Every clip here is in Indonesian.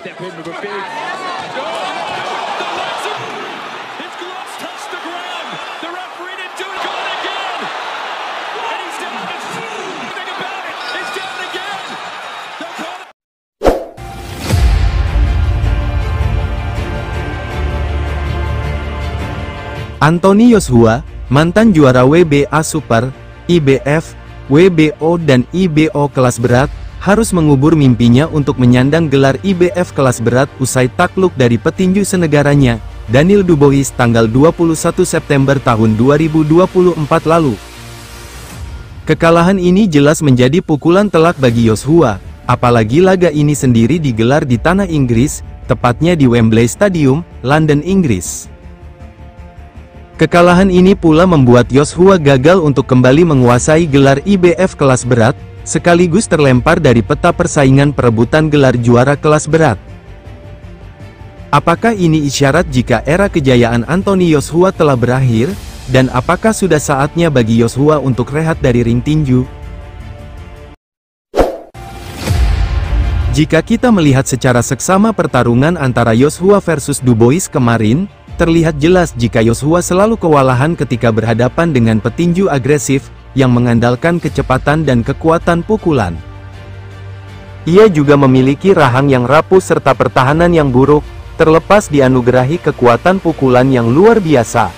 step in with a big... His gloves touch the ground. The referee didn't do it. Gone again. And he's down. Think about it. He's down again. They'll call it. Anthony Joshua, mantan juara WBA Super, IBF, WBO dan IBO kelas berat, harus mengubur mimpinya untuk menyandang gelar IBF kelas berat usai takluk dari petinju senegaranya, Daniel Dubois tanggal 21 September tahun 2024 lalu. Kekalahan ini jelas menjadi pukulan telak bagi Joshua, apalagi laga ini sendiri digelar di tanah Inggris, tepatnya di Wembley Stadium, London, Inggris. Kekalahan ini pula membuat Joshua gagal untuk kembali menguasai gelar IBF kelas berat, sekaligus terlempar dari peta persaingan perebutan gelar juara kelas berat. Apakah ini isyarat jika era kejayaan Anthony Joshua telah berakhir, dan apakah sudah saatnya bagi Joshua untuk rehat dari ring tinju? Jika kita melihat secara seksama pertarungan antara Joshua versus Dubois kemarin, terlihat jelas jika Joshua selalu kewalahan ketika berhadapan dengan petinju agresif, yang mengandalkan kecepatan dan kekuatan pukulan. Ia juga memiliki rahang yang rapuh serta pertahanan yang buruk, terlepas dianugerahi kekuatan pukulan yang luar biasa.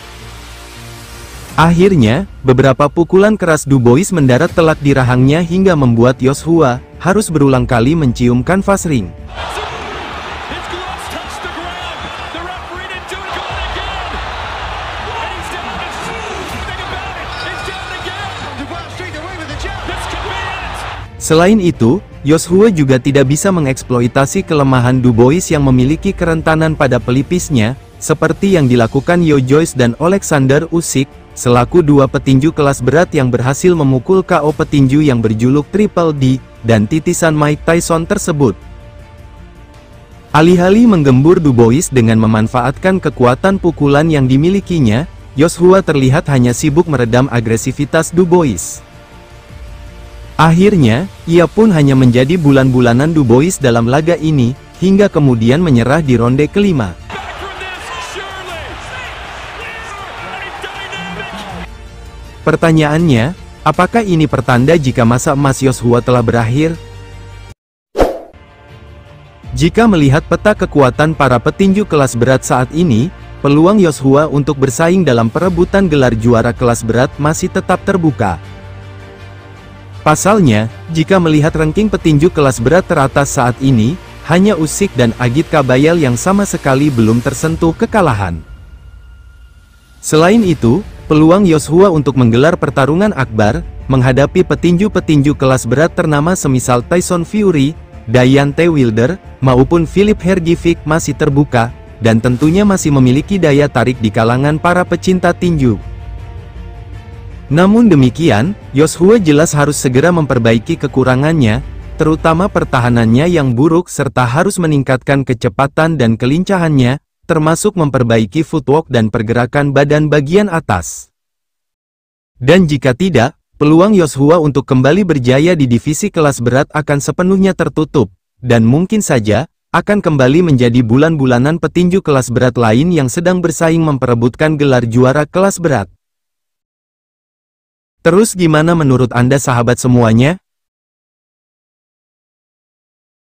Akhirnya, beberapa pukulan keras Dubois mendarat telak di rahangnya hingga membuat Joshua harus berulang kali mencium kanvas ring. Selain itu, Joshua juga tidak bisa mengeksploitasi kelemahan Dubois yang memiliki kerentanan pada pelipisnya, seperti yang dilakukan Joe Joyce dan Alexander Usyk, selaku dua petinju kelas berat yang berhasil memukul KO petinju yang berjuluk Triple D, dan titisan Mike Tyson tersebut. Alih-alih menggembur Dubois dengan memanfaatkan kekuatan pukulan yang dimilikinya, Joshua terlihat hanya sibuk meredam agresivitas Dubois. Akhirnya, ia pun hanya menjadi bulan-bulanan Dubois dalam laga ini, hingga kemudian menyerah di ronde kelima. Pertanyaannya, apakah ini pertanda jika masa emas Joshua telah berakhir? Jika melihat peta kekuatan para petinju kelas berat saat ini, peluang Joshua untuk bersaing dalam perebutan gelar juara kelas berat masih tetap terbuka. Pasalnya, jika melihat ranking petinju kelas berat teratas saat ini, hanya Usyk dan Agit Kabayel yang sama sekali belum tersentuh kekalahan. Selain itu, peluang Joshua untuk menggelar pertarungan akbar, menghadapi petinju-petinju kelas berat ternama semisal Tyson Fury, Deontay Wilder, maupun Filip Hrgovic masih terbuka, dan tentunya masih memiliki daya tarik di kalangan para pecinta tinju. Namun demikian, Joshua jelas harus segera memperbaiki kekurangannya, terutama pertahanannya yang buruk serta harus meningkatkan kecepatan dan kelincahannya, termasuk memperbaiki footwork dan pergerakan badan bagian atas. Dan jika tidak, peluang Joshua untuk kembali berjaya di divisi kelas berat akan sepenuhnya tertutup, dan mungkin saja akan kembali menjadi bulan-bulanan petinju kelas berat lain yang sedang bersaing memperebutkan gelar juara kelas berat. Terus gimana menurut Anda sahabat semuanya?